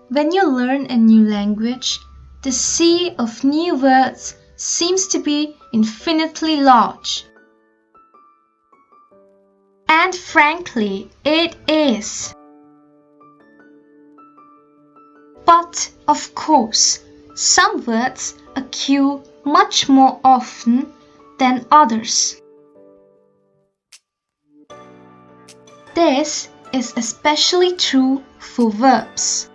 When you learn a new language, the sea of new words seems to be infinitely large. And frankly, it is. But, of course, some words occur much more often than others. This is especially true for verbs.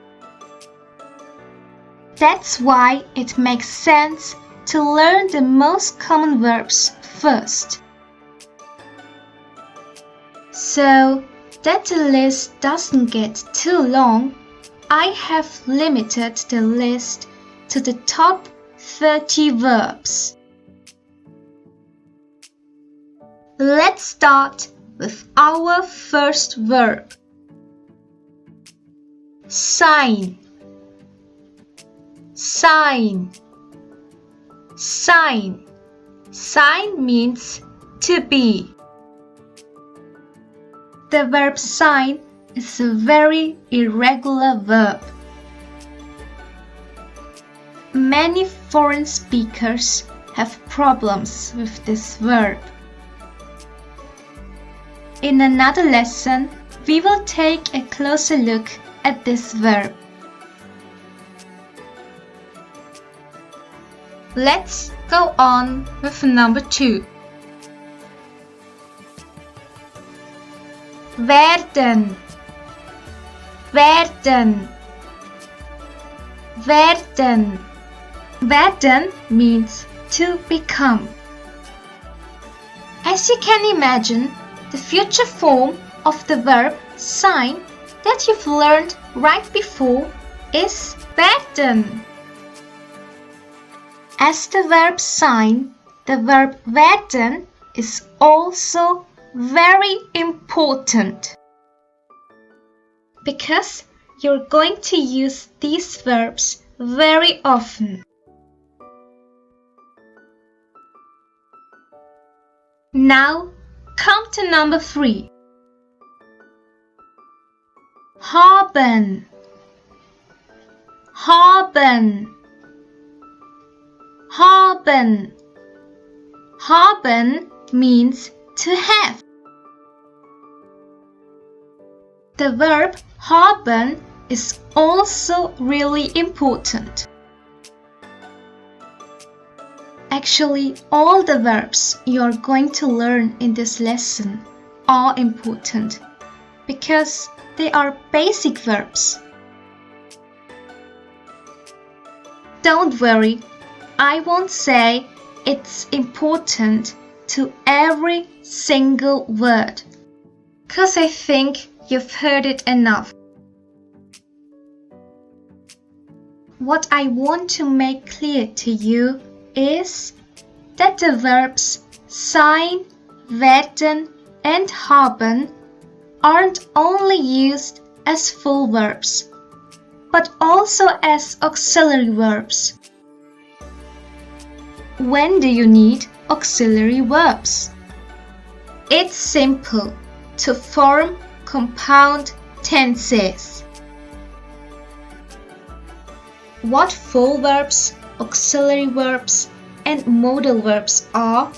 That's why it makes sense to learn the most common verbs first. So that the list doesn't get too long, I have limited the list to the top 30 verbs. Let's start with our first verb. Sein. Sein. Sein. Sein means to be. The verb sein is a very irregular verb. Many foreign speakers have problems with this verb. In another lesson, we will take a closer look at this verb. Let's go on with number 2. Werden. Werden. Werden. Werden means to become. As you can imagine, the future form of the verb sein that you've learned right before is werden. As the verb sein, the verb werden is also very important because you're going to use these verbs very often. Now come to number 3. Haben. Haben. Haben. Haben means to have. The verb haben is also really important. Actually, all the verbs you're going to learn in this lesson are important because they are basic verbs. Don't worry, I won't say it's important to every single word, because I think you've heard it enough. What I want to make clear to you is that the verbs sein, werden, and haben aren't only used as full verbs, but also as auxiliary verbs. When do you need auxiliary verbs? It's simple to form compound tenses. What full verbs, auxiliary verbs, and modal verbs are,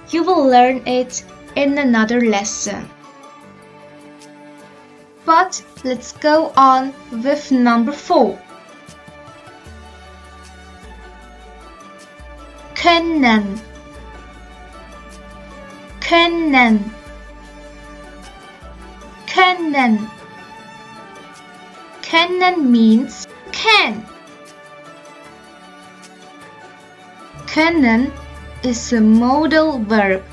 you will learn it in another lesson. But let's go on with number 4. Können. Können. Können. Können means can. Können is a modal verb,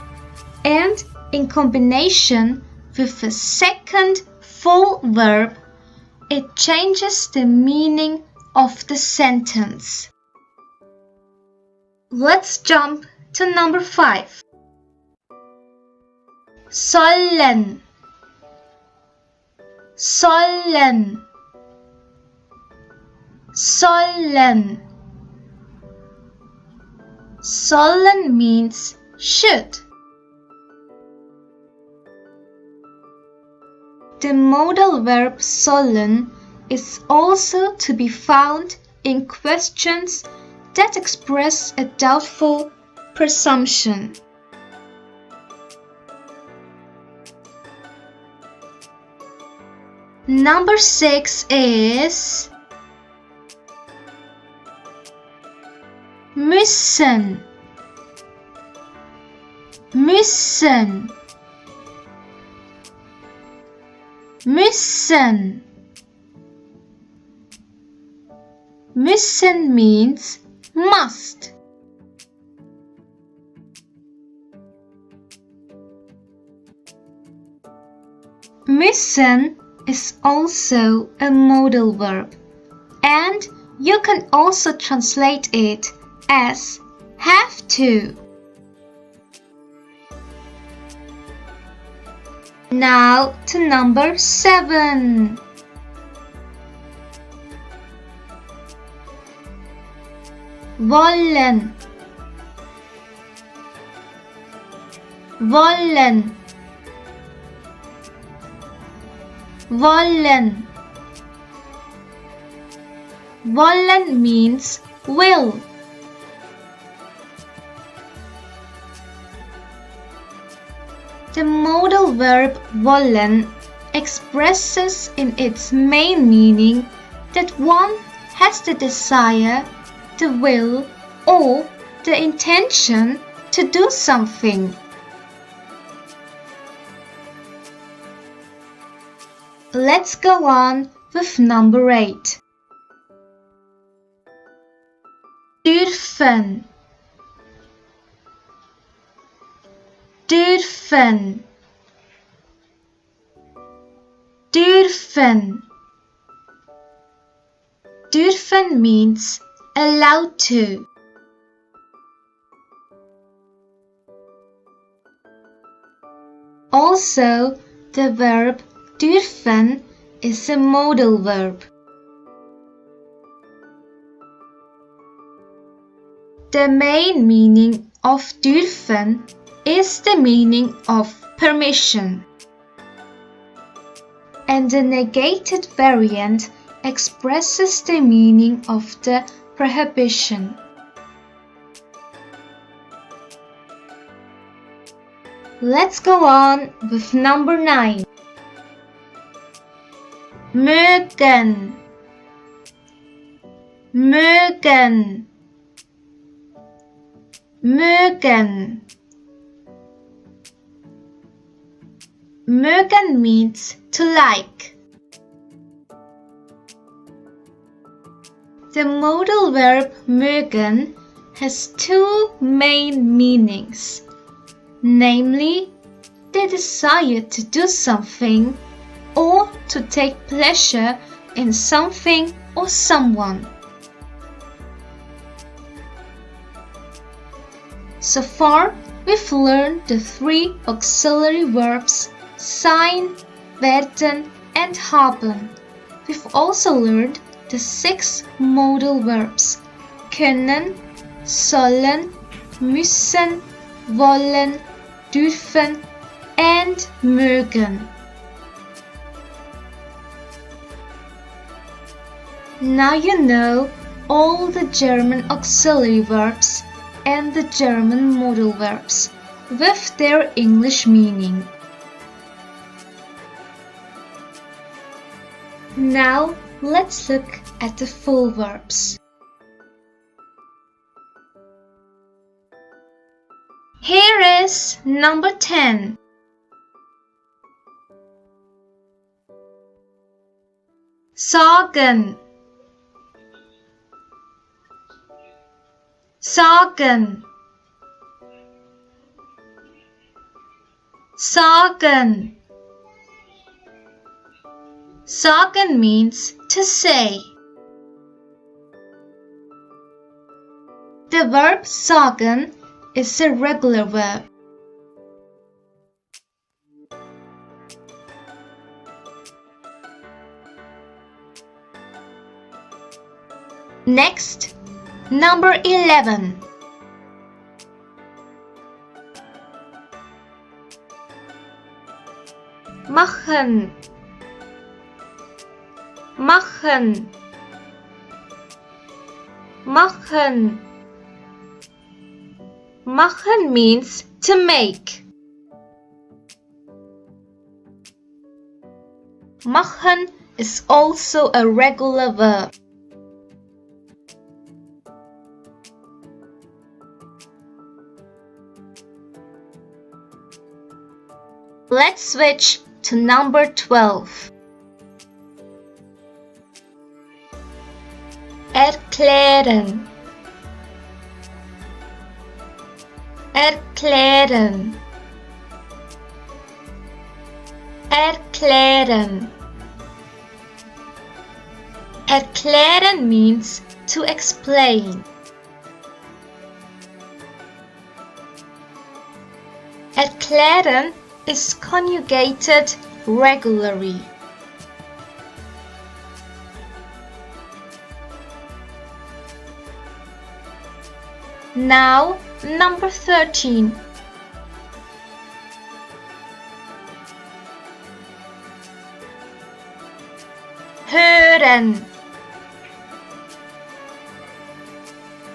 and in combination with a second full verb, it changes the meaning of the sentence. Let's jump to number 5. Sollen. Sollen. Sollen. Sollen means should. The modal verb sollen is also to be found in questions that express a doubtful presumption. Number 6 is müssen. Müssen. Müssen. Müssen means must. Müssen is also a modal verb, and you can also translate it as have to. Now to number 7. Wollen. Wollen. Wollen. Wollen means will. The modal verb wollen expresses in its main meaning that one has the desire, the will, or the intention to do something. Let's go on with number 8. Dürfen. Dürfen. Dürfen. Dürfen means allowed to. Also, the verb dürfen is a modal verb. The main meaning of dürfen is the meaning of permission, and the negated variant expresses the meaning of the prohibition. Let's go on with number 9. Mögen. Mögen. Mögen. Mögen means to like. The modal verb mögen has two main meanings, namely the desire to do something or to take pleasure in something or someone. So far, we've learned the 3 auxiliary verbs sein, werden, and haben. We've also learned the 6 modal verbs können, sollen, müssen, wollen, dürfen, and mögen. Now you know all the German auxiliary verbs and the German modal verbs with their English meaning. Now let's look at the full verbs. Here is number 10. Sagen. Sagen. Sagen. Sagen means to say. The verb sagen is a regular verb. Next, number 11. Machen. machen, machen. Machen means to make. Machen is also a regular verb. Let's switch to number 12. Erklären, erklären, erklären. Erklären means to explain. Erklären is conjugated regularly. Now, number 13. Hören,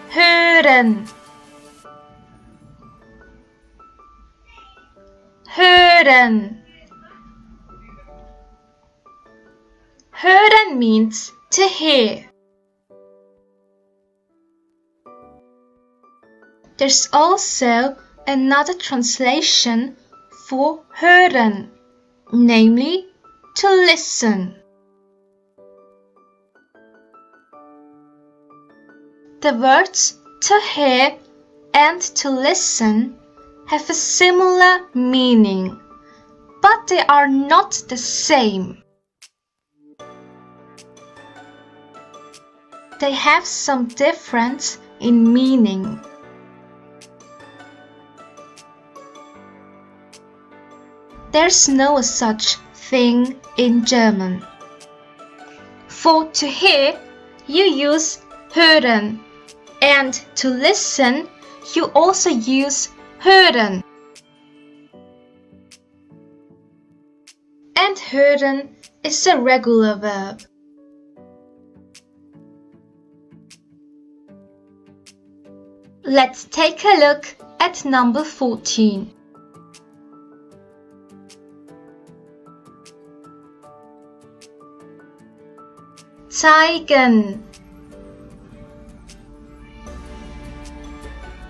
hören, hören. Hören means to hear. There's also another translation for hören, namely to listen. The words to hear and to listen have a similar meaning, but they are not the same. They have some difference in meaning. There's no such thing in German. For to hear, you use hören, and to listen, you also use hören. And hören is a regular verb. Let's take a look at number 14. Zeigen,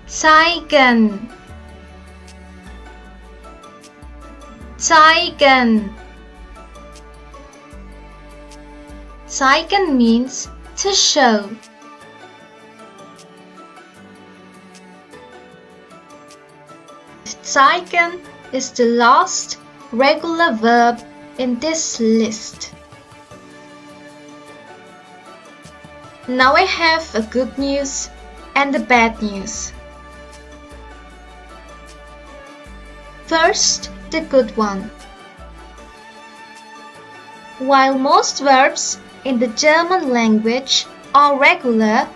zeigen, zeigen. Zeigen means to show. Zeigen is the last regular verb in this list. Now I have a good news and a bad news. First, the good one. While most verbs in the German language are regular,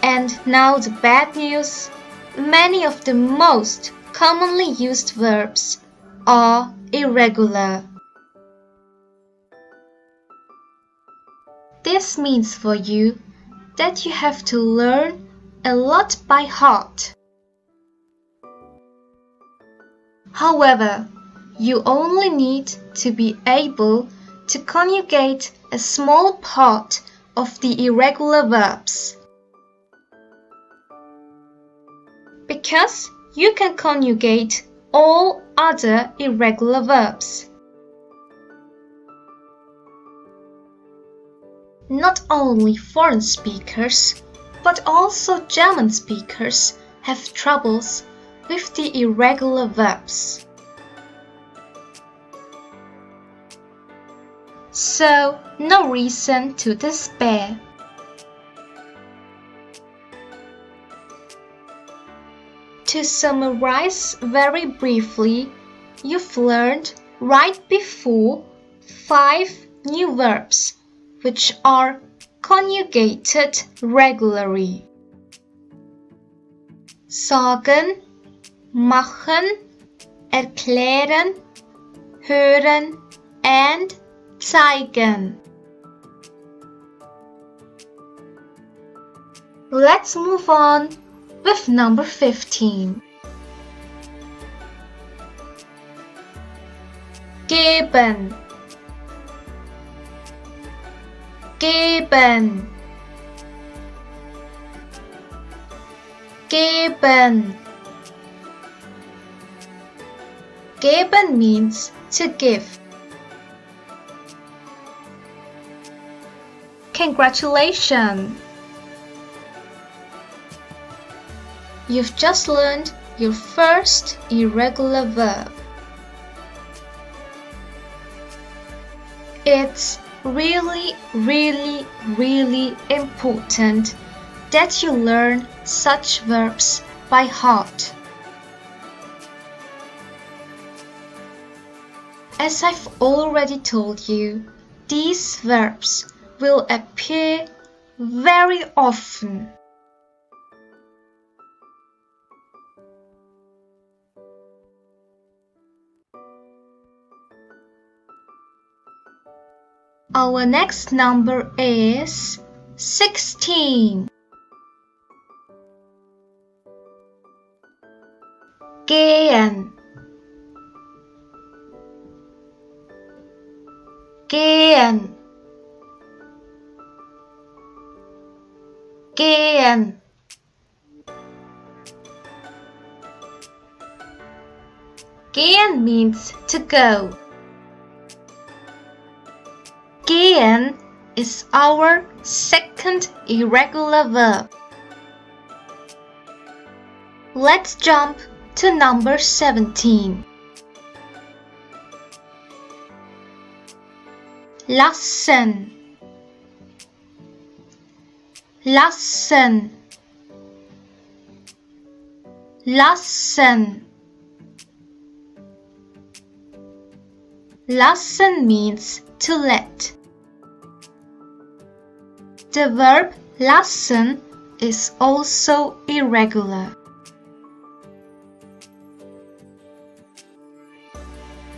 and now the bad news, many of the most commonly used verbs are irregular. This means for you that you have to learn a lot by heart. However, you only need to be able to conjugate a small part of the irregular verbs. Because you can conjugate all other irregular verbs. Not only foreign speakers, but also German speakers have troubles with the irregular verbs. So, no reason to despair. To summarize very briefly, you've learned right before 5 new verbs, which are conjugated regularly. Sagen, machen, erklären, hören, and zeigen. Let's move on with number 15. Geben, geben, geben. Geben means to give. Congratulations! You've just learned your first irregular verb. It's really, really, really important that you learn such verbs by heart. As I've already told you, these verbs will appear very often. Our next number is 16. Gehen, gehen, gehen. Gehen means to go. Gehen is our second irregular verb. Let's jump to number 17. Lassen, lassen, lassen. Lassen means to let. The verb lassen is also irregular.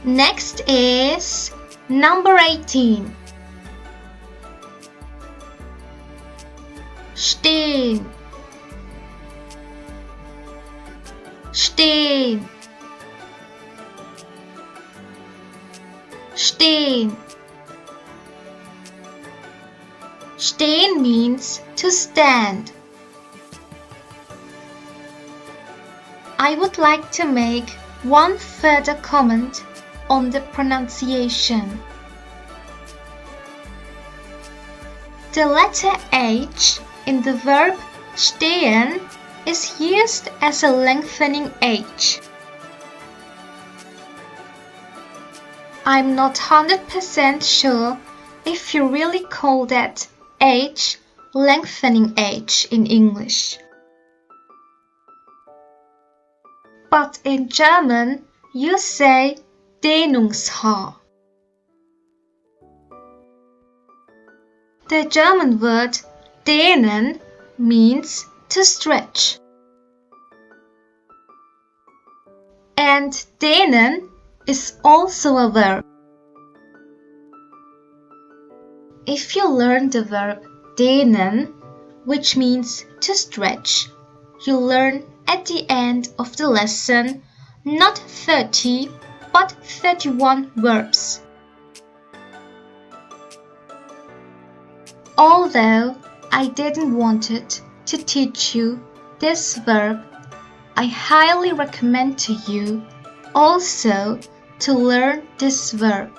Next is number 18. Stehen, stehen, stehen. Stehen means to stand. I would like to make one further comment on the pronunciation. The letter H in the verb stehen is used as a lengthening H. I'm not 100% sure if you really call that H lengthening H in English. But in German, you say Dehnungshaar. The German word dehnen means to stretch. And dehnen is also a verb. If you learn the verb dehnen, which means to stretch, you learn at the end of the lesson not 30 but 31 verbs. Although I didn't want to teach you this verb, I highly recommend to you also to learn this verb.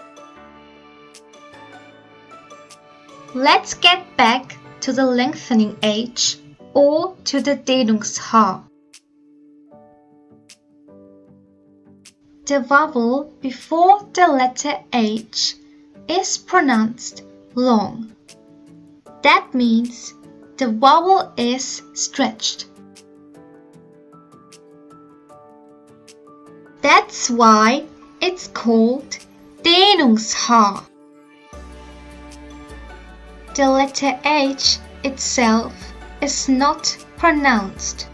Let's get back to the lengthening H or to the Dehnungshaar. The vowel before the letter H is pronounced long. That means the vowel is stretched. That's why it's called Dehnungshaar. The letter H itself is not pronounced.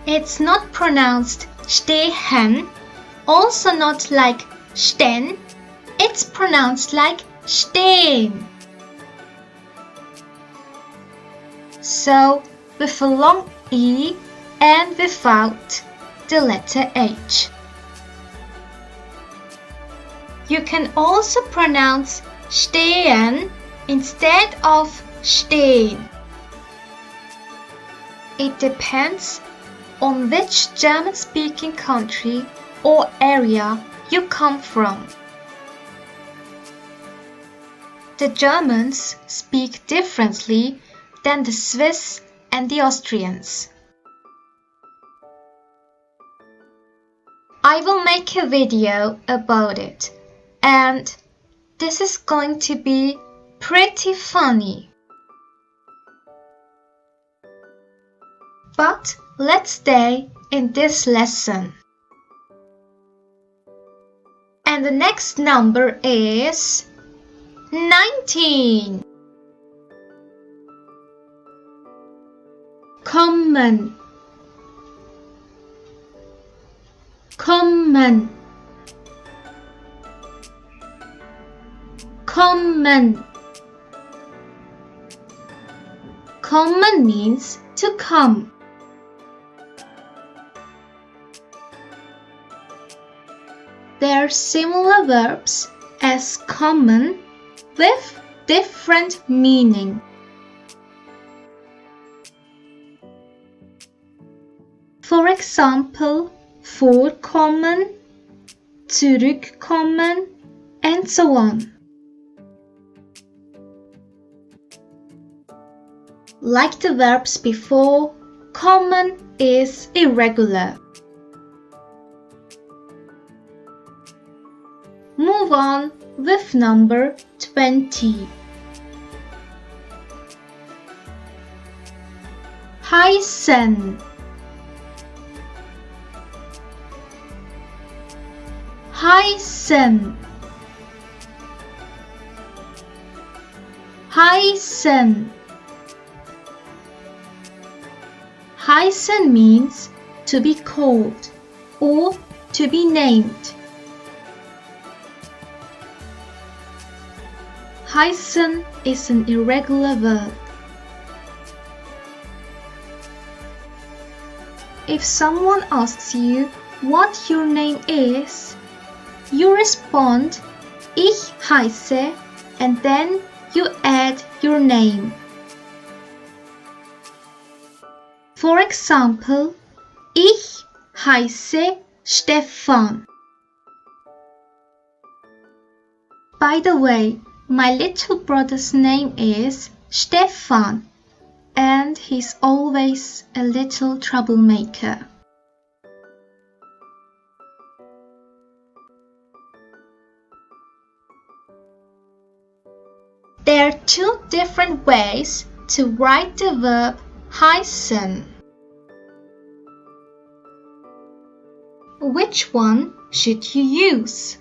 It's not pronounced stehen, also not like stehen. It's pronounced like stehen. so with a long E and without the letter H. You can also pronounce stehen instead of stehen. It depends on which German-speaking country or area you come from. The Germans speak differently than the Swiss and the Austrians. I will make a video about it, and this is going to be pretty funny. But let's stay in this lesson. And the next number is 19. Kommen, kommen, kommen. Kommen means to come. There are similar verbs as kommen with different meaning. For example, vorkommen, zurückkommen, and so on. Like the verbs before, kommen is irregular. Move on with number 20. Heißen, heißen, heißen. Heißen means to be called or to be named. Heißen is an irregular verb. If someone asks you what your name is, you respond, Ich heiße, and then you add your name. For example, Ich heiße Stefan. By the way, my little brother's name is Stefan, and he's always a little troublemaker. There are two different ways to write the verb heißen. Which one should you use?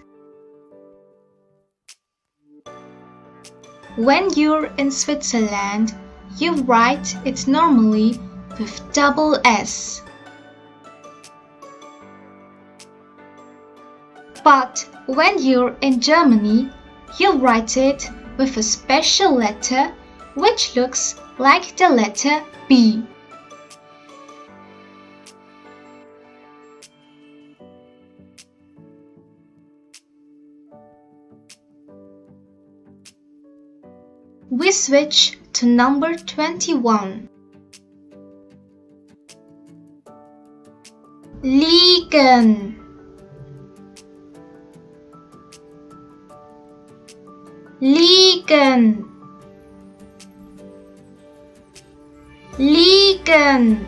When you're in Switzerland, you write it normally with double S. But when you're in Germany, you write it with a special letter which looks like the letter B. We switch to number 21. Liegen, liegen, liegen.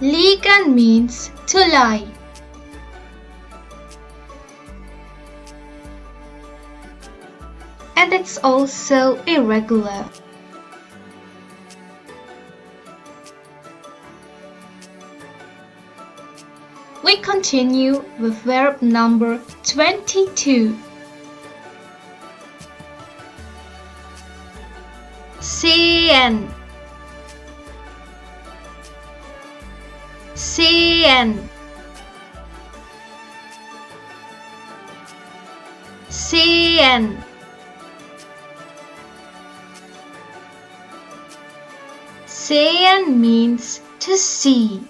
Liegen means to lie. And it's also irregular. We continue with verb number 22. Sehen, sehen, sehen. Sehen means to see.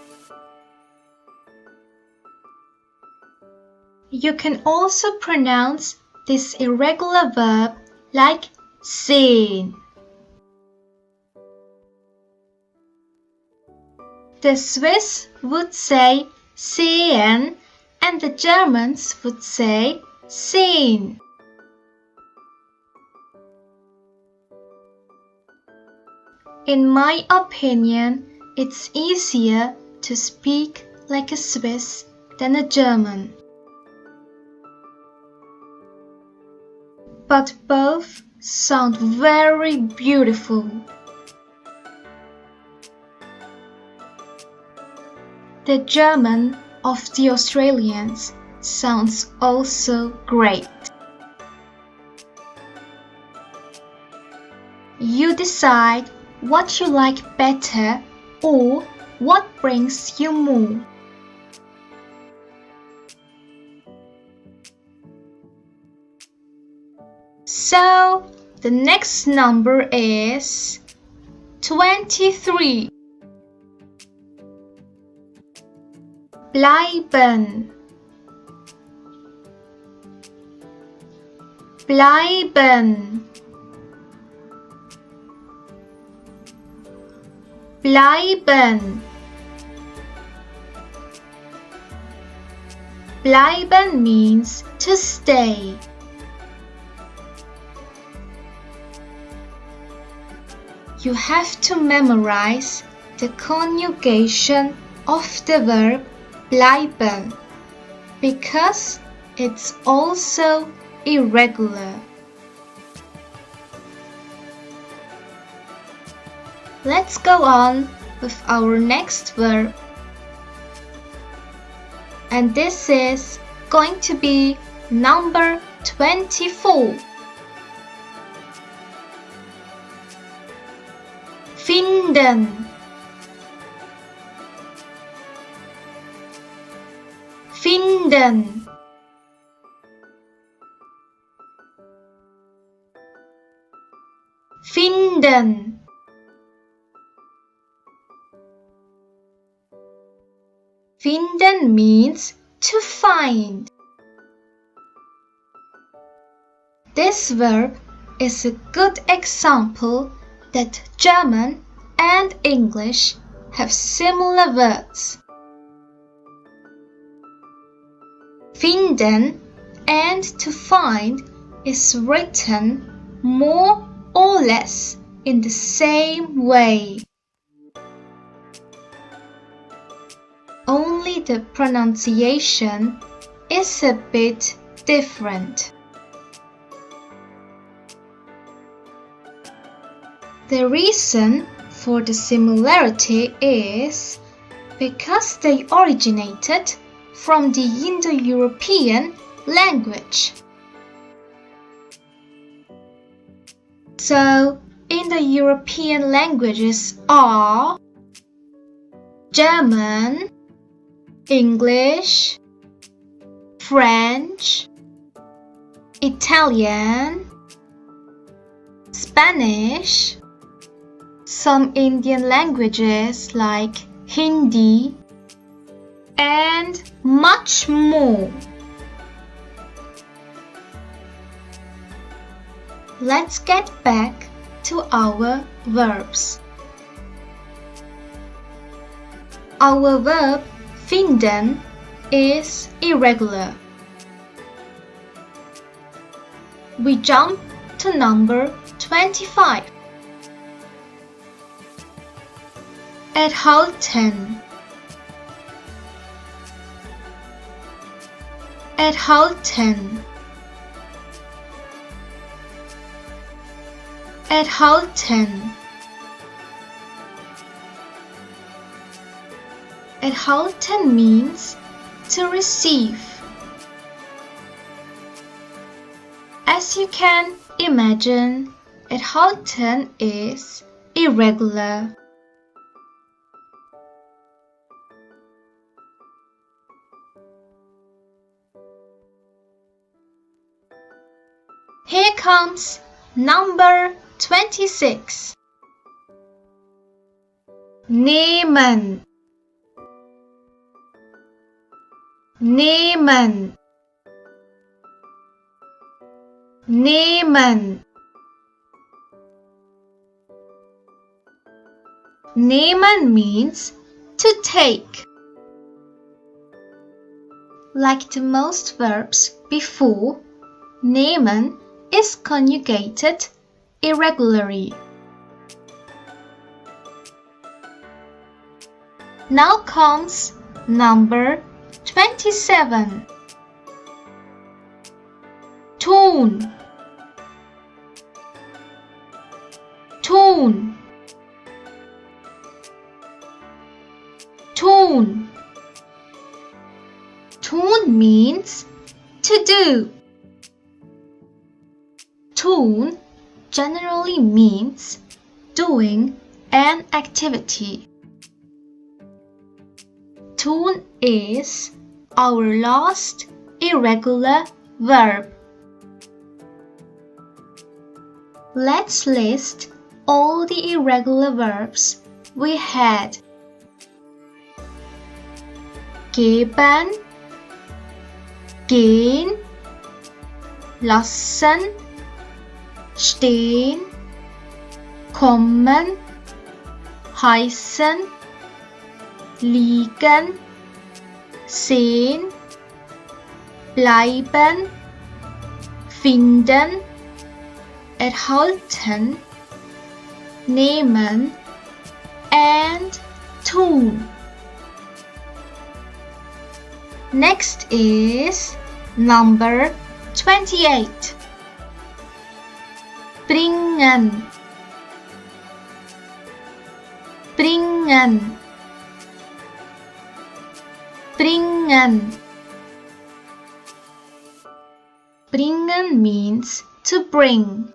You can also pronounce this irregular verb like sehen. The Swiss would say sehen and the Germans would say sehen. In my opinion, it's easier to speak like a Swiss than a German. But both sound very beautiful. The German of the Australians sounds also great. You decide what you like better or what brings you more. So, the next number is 23. Bleiben. Bleiben. Bleiben. Bleiben means to stay. You have to memorize the conjugation of the verb bleiben because it's also irregular. Let's go on with our next verb. And this is going to be number 24. Finden. Finden. Finden. Finden means to find. This verb is a good example that German and English have similar words. Finden and to find is written more or less in the same way. Only the pronunciation is a bit different. The reason for the similarity is because they originated from the Indo-European language. So, Indo-European languages are German, English, French, Italian, Spanish, some Indian languages like Hindi, and much more. Let's get back to our verbs. Our verb finden is irregular. We jump to number 25. Erhalten. Erhalten. Erhalten. Erhalten means to receive. As you can imagine, erhalten is irregular. Here comes number 26. nehmen, nehmen, nehmen. Nehmen means to take. Like the most verbs before, nehmen is conjugated irregularly. Now comes number 27. Tun, tun, tun. Tun means to do. Tun generally means doing an activity. Tun is our last irregular verb. Let's list all the irregular verbs we had. Geben, gehen, lassen, stehen, kommen, heißen, liegen, sehen, bleiben, finden, erhalten, nehmen, and tun. Next is number 28. Bringen, bringen, bringen. Bringen means to bring.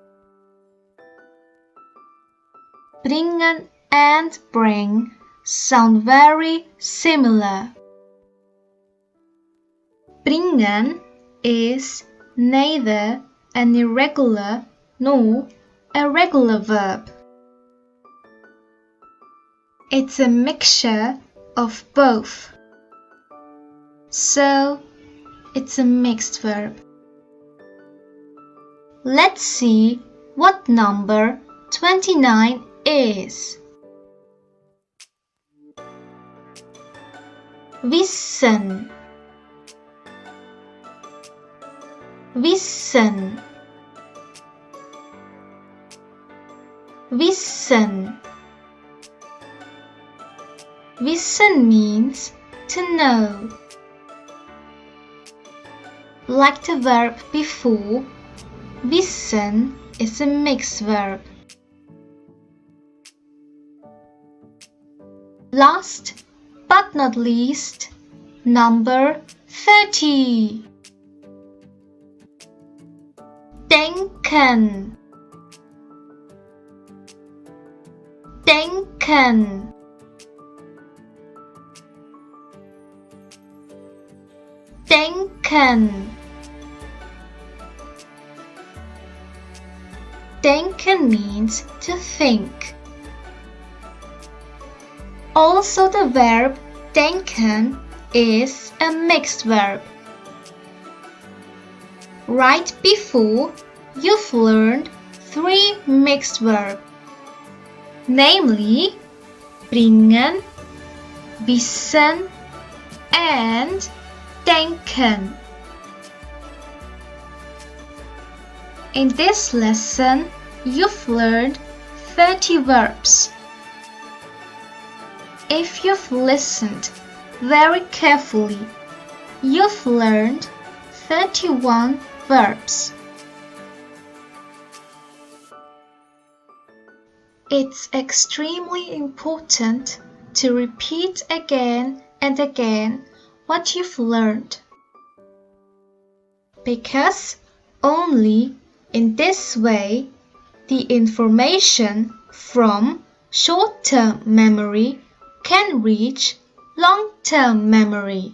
Bringen and bring sound very similar. Bringen is neither an irregular nor a regular verb. It's a mixture of both. So, it's a mixed verb. Let's see what number 29 is. Wissen, wissen, wissen. Wissen means to know. Like the verb before, wissen is a mixed verb. Last but not least, number 30. Denken, denken, denken. Denken means to think. Also, the verb denken is a mixed verb. Right before, you've learned 3 mixed verbs, namely bringen, wissen, and denken. In this lesson, you've learned 30 verbs. If you've listened very carefully, you've learned 31 verbs. It's extremely important to repeat again and again what you've learned, because only in this way the information from short-term memory can reach long-term memory.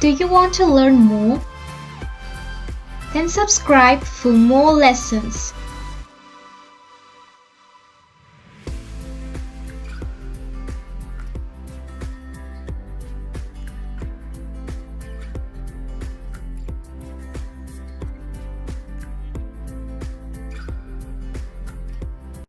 Do you want to learn more? Then subscribe for more lessons.